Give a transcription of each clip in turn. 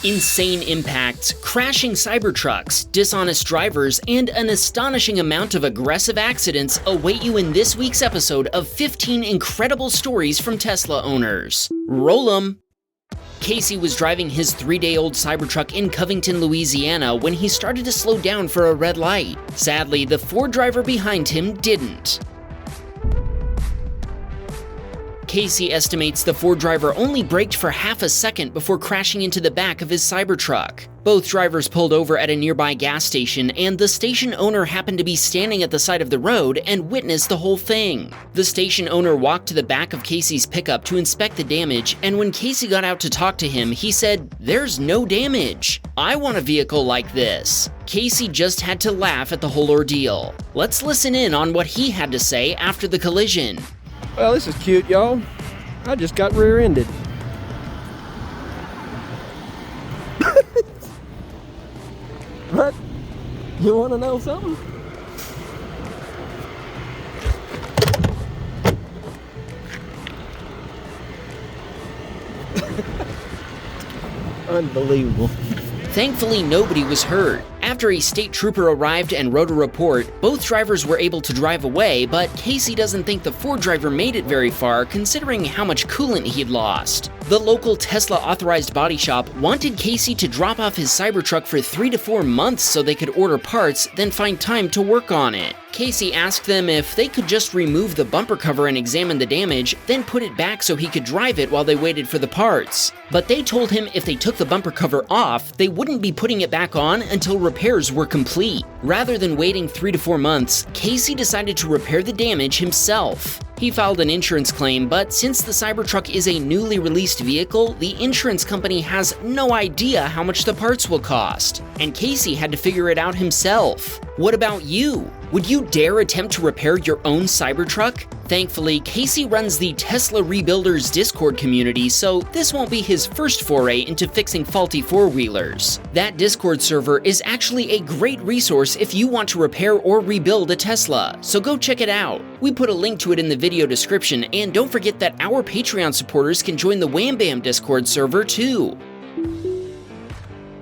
Insane impacts, crashing Cybertrucks, dishonest drivers, and an astonishing amount of aggressive accidents await you in this week's episode of 15 incredible stories from Tesla owners. Roll 'em! Casey was driving his 3-day-old Cybertruck in Covington, Louisiana when he started to slow down for a red light. Sadly, the Ford driver behind him didn't. Casey estimates the Ford driver only braked for half a second before crashing into the back of his Cybertruck. Both drivers pulled over at a nearby gas station, and the station owner happened to be standing at the side of the road and witnessed the whole thing. The station owner walked to the back of Casey's pickup to inspect the damage, and when Casey got out to talk to him, he said, "There's no damage. I want a vehicle like this." Casey just had to laugh at the whole ordeal. Let's listen in on what he had to say after the collision. Well, this is cute, y'all. I just got rear-ended. What? You want to know something? Unbelievable. Thankfully, nobody was hurt. After a state trooper arrived and wrote a report, both drivers were able to drive away, but Casey doesn't think the Ford driver made it very far considering how much coolant he'd lost. The local Tesla authorized body shop wanted Casey to drop off his Cybertruck for 3 to 4 months so they could order parts, then find time to work on it. Casey asked them if they could just remove the bumper cover and examine the damage, then put it back so he could drive it while they waited for the parts. But they told him if they took the bumper cover off, they wouldn't be putting it back on until repairs were complete. Rather than waiting 3 to 4 months, Casey decided to repair the damage himself. He filed an insurance claim, but since the Cybertruck is a newly released vehicle, the insurance company has no idea how much the parts will cost, and Casey had to figure it out himself. What about you? Would you dare attempt to repair your own Cybertruck? Thankfully, Casey runs the Tesla Rebuilders Discord community, so this won't be his first foray into fixing faulty four-wheelers. That Discord server is actually a great resource if you want to repair or rebuild a Tesla, so go check it out. We put a link to it in the video description, and don't forget that our Patreon supporters can join the Wham Baam Discord server too.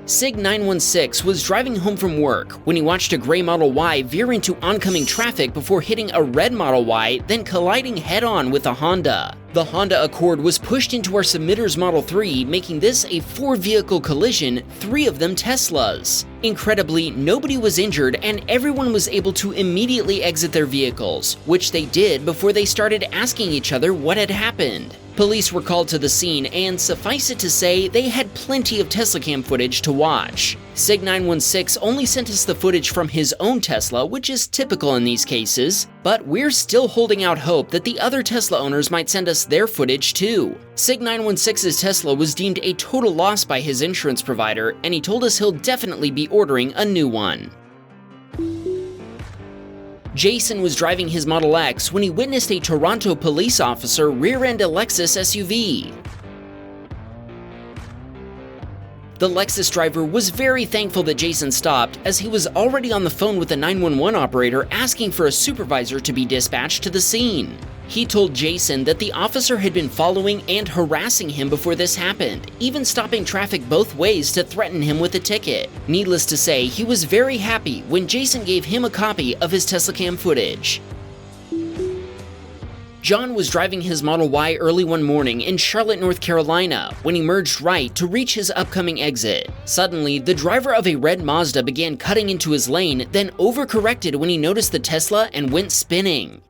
Sig916 was driving home from work when he watched a gray Model Y veer into oncoming traffic before hitting a red Model Y, then colliding head-on with a Honda. The Honda Accord was pushed into our submitter's Model 3, making this a 4-vehicle collision, 3 of them Teslas. Incredibly, nobody was injured and everyone was able to immediately exit their vehicles, which they did before they started asking each other what had happened. Police were called to the scene, and suffice it to say, they had plenty of Teslacam footage to watch. Sig916 only sent us the footage from his own Tesla, which is typical in these cases, but we're still holding out hope that the other Tesla owners might send us their footage too. Sig916's Tesla was deemed a total loss by his insurance provider, and he told us he'll definitely be ordering a new one. Jason was driving his Model X when he witnessed a Toronto police officer rear-end a Lexus SUV. The Lexus driver was very thankful that Jason stopped, as he was already on the phone with the 911 operator asking for a supervisor to be dispatched to the scene. He told Jason that the officer had been following and harassing him before this happened, even stopping traffic both ways to threaten him with a ticket. Needless to say, he was very happy when Jason gave him a copy of his Teslacam footage. John was driving his Model Y early one morning in Charlotte, North Carolina, when he merged right to reach his upcoming exit. Suddenly, the driver of a red Mazda began cutting into his lane, then overcorrected when he noticed the Tesla and went spinning.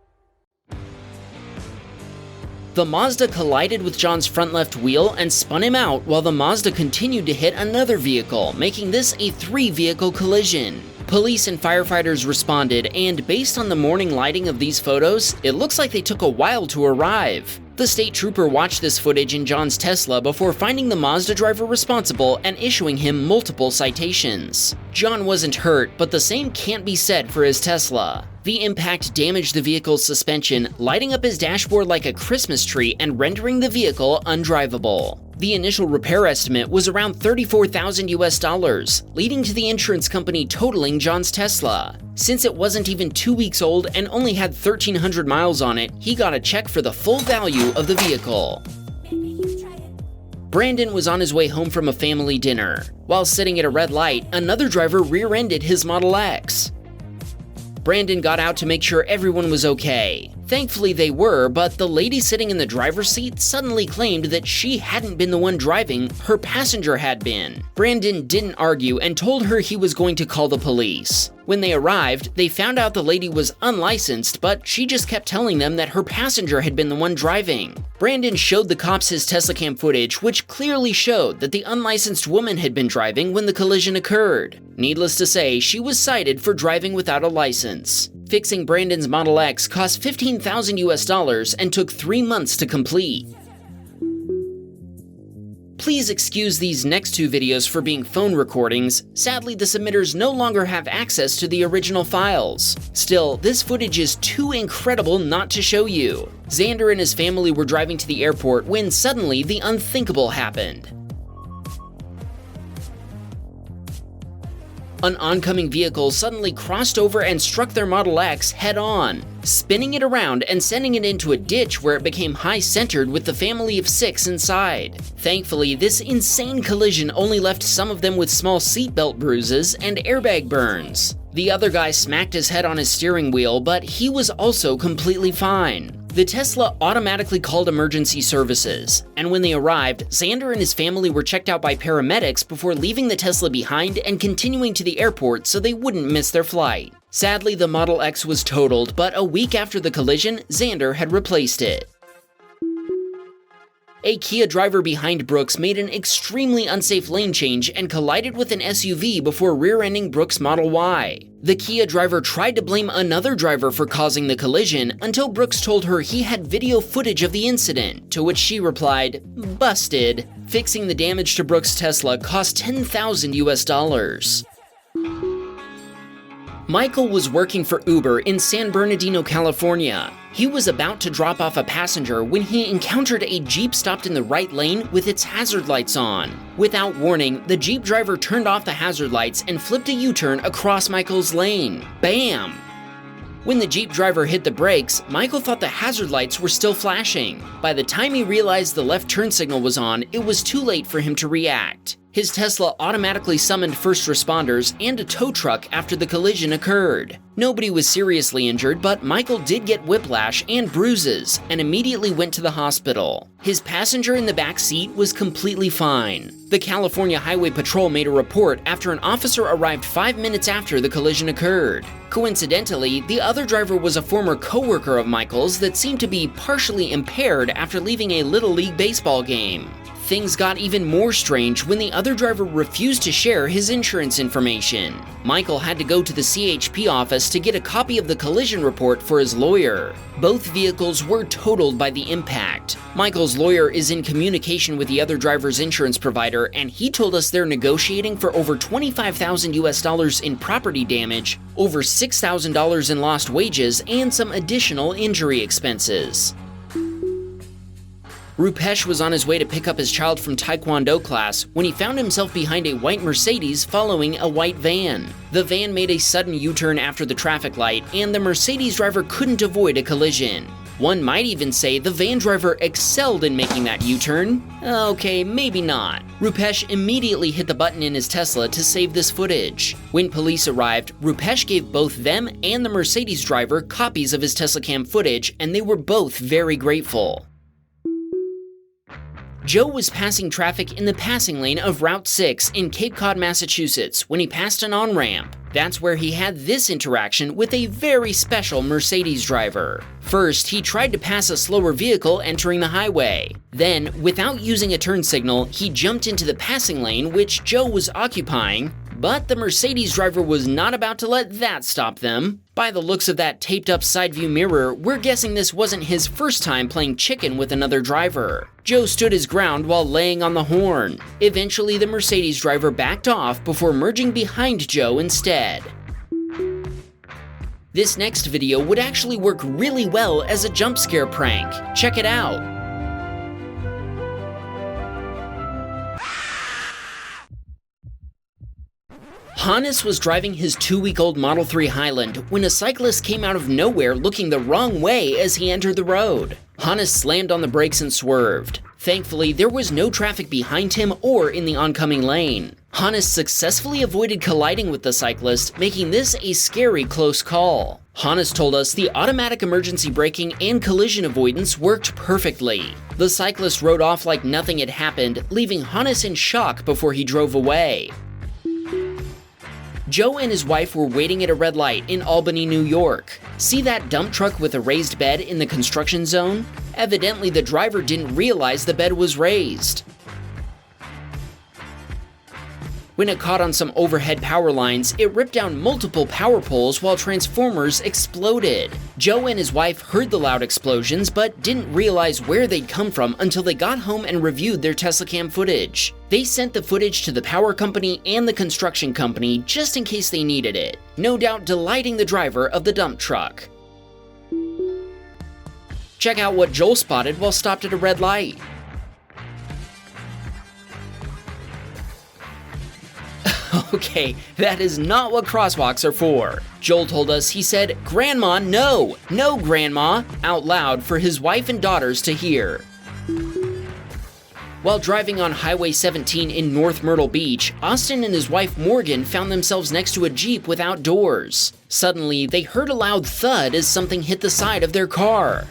The Mazda collided with John's front left wheel and spun him out while the Mazda continued to hit another vehicle, making this a 3-vehicle collision. Police and firefighters responded, and based on the morning lighting of these photos, it looks like they took a while to arrive. The state trooper watched this footage in John's Tesla before finding the Mazda driver responsible and issuing him multiple citations. John wasn't hurt, but the same can't be said for his Tesla. The impact damaged the vehicle's suspension, lighting up his dashboard like a Christmas tree and rendering the vehicle undrivable. The initial repair estimate was around $34,000, leading to the insurance company totaling John's Tesla. Since it wasn't even 2 weeks old and only had 1,300 miles on it, he got a check for the full value of the vehicle. Brandon was on his way home from a family dinner. While sitting at a red light, another driver rear-ended his Model X. Brandon got out to make sure everyone was okay. Thankfully they were, but the lady sitting in the driver's seat suddenly claimed that she hadn't been the one driving, her passenger had been. Brandon didn't argue and told her he was going to call the police. When they arrived, they found out the lady was unlicensed, but she just kept telling them that her passenger had been the one driving. Brandon showed the cops his Teslacam footage, which clearly showed that the unlicensed woman had been driving when the collision occurred. Needless to say, she was cited for driving without a license. Fixing Brandon's Model X cost $15,000 and took 3 months to complete. Please excuse these next two videos for being phone recordings. Sadly, the submitters no longer have access to the original files. Still, this footage is too incredible not to show you. Xander and his family were driving to the airport when suddenly the unthinkable happened. An oncoming vehicle suddenly crossed over and struck their Model X head-on, spinning it around and sending it into a ditch where it became high-centered with the family of 6 inside. Thankfully, this insane collision only left some of them with small seatbelt bruises and airbag burns. The other guy smacked his head on his steering wheel, but he was also completely fine. The Tesla automatically called emergency services, and when they arrived, Xander and his family were checked out by paramedics before leaving the Tesla behind and continuing to the airport so they wouldn't miss their flight. Sadly, the Model X was totaled, but a week after the collision, Xander had replaced it. A Kia driver behind Brooks made an extremely unsafe lane change and collided with an SUV before rear-ending Brooks' Model Y. The Kia driver tried to blame another driver for causing the collision until Brooks told her he had video footage of the incident, to which she replied, "Busted." Fixing the damage to Brooks' Tesla cost $10,000. Michael was working for Uber in San Bernardino, California. He was about to drop off a passenger when he encountered a Jeep stopped in the right lane with its hazard lights on. Without warning, the Jeep driver turned off the hazard lights and flipped a U-turn across Michael's lane. Bam! When the Jeep driver hit the brakes, Michael thought the hazard lights were still flashing. By the time he realized the left turn signal was on, it was too late for him to react. His Tesla automatically summoned first responders and a tow truck after the collision occurred. Nobody was seriously injured, but Michael did get whiplash and bruises and immediately went to the hospital. His passenger in the back seat was completely fine. The California Highway Patrol made a report after an officer arrived 5 minutes after the collision occurred. Coincidentally, the other driver was a former coworker of Michael's that seemed to be partially impaired after leaving a Little League baseball game. Things got even more strange when the other driver refused to share his insurance information. Michael had to go to the CHP office to get a copy of the collision report for his lawyer. Both vehicles were totaled by the impact. Michael's lawyer is in communication with the other driver's insurance provider, and he told us they're negotiating for over $25,000 in property damage, over $6,000 in lost wages, and some additional injury expenses. Rupesh was on his way to pick up his child from Taekwondo class when he found himself behind a white Mercedes following a white van. The van made a sudden U-turn after the traffic light, and the Mercedes driver couldn't avoid a collision. One might even say the van driver excelled in making that U-turn. Okay, maybe not. Rupesh immediately hit the button in his Tesla to save this footage. When police arrived, Rupesh gave both them and the Mercedes driver copies of his Teslacam footage, and they were both very grateful. Joe was passing traffic in the passing lane of Route 6 in Cape Cod, Massachusetts when he passed an on-ramp. That's where he had this interaction with a very special Mercedes driver. First, he tried to pass a slower vehicle entering the highway. Then, without using a turn signal, he jumped into the passing lane which Joe was occupying, but the Mercedes driver was not about to let that stop them. By the looks of that taped-up side view mirror, we're guessing this wasn't his first time playing chicken with another driver. Joe stood his ground while laying on the horn. Eventually, the Mercedes driver backed off before merging behind Joe instead. This next video would actually work really well as a jump scare prank. Check it out. Hannes was driving his 2-week-old Model 3 Highland when a cyclist came out of nowhere looking the wrong way as he entered the road. Hannes slammed on the brakes and swerved. Thankfully, there was no traffic behind him or in the oncoming lane. Hannes successfully avoided colliding with the cyclist, making this a scary close call. Hannes told us the automatic emergency braking and collision avoidance worked perfectly. The cyclist rode off like nothing had happened, leaving Hannes in shock before he drove away. Joe and his wife were waiting at a red light in Albany, New York. See that dump truck with a raised bed in the construction zone? Evidently, the driver didn't realize the bed was raised. When it caught on some overhead power lines, it ripped down multiple power poles while transformers exploded. Joe and his wife heard the loud explosions but didn't realize where they'd come from until they got home and reviewed their Teslacam footage. They sent the footage to the power company and the construction company just in case they needed it, no doubt delighting the driver of the dump truck. Check out what Joel spotted while stopped at a red light. Okay, that is not what crosswalks are for. Joel told us he said, "Grandma, no! No, Grandma!" out loud for his wife and daughters to hear. While driving on Highway 17 in North Myrtle Beach, Austin and his wife Morgan found themselves next to a Jeep without doors. Suddenly, they heard a loud thud as something hit the side of their car.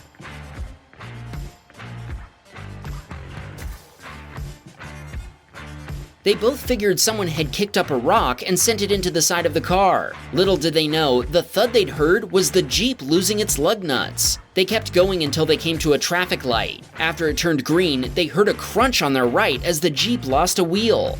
They both figured someone had kicked up a rock and sent it into the side of the car. Little did they know, the thud they'd heard was the Jeep losing its lug nuts. They kept going until they came to a traffic light. After it turned green, they heard a crunch on their right as the Jeep lost a wheel.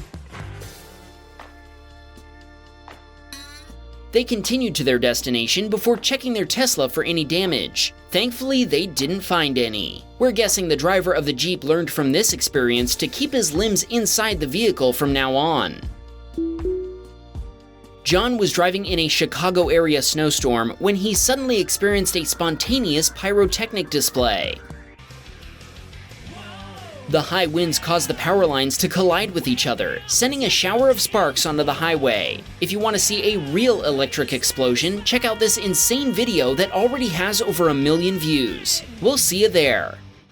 They continued to their destination before checking their Tesla for any damage. Thankfully, they didn't find any. We're guessing the driver of the Jeep learned from this experience to keep his limbs inside the vehicle from now on. John was driving in a Chicago area snowstorm when he suddenly experienced a spontaneous pyrotechnic display. The high winds caused the power lines to collide with each other, sending a shower of sparks onto the highway. If you want to see a real electric explosion, check out this insane video that already has over 1 million views. We'll see you there.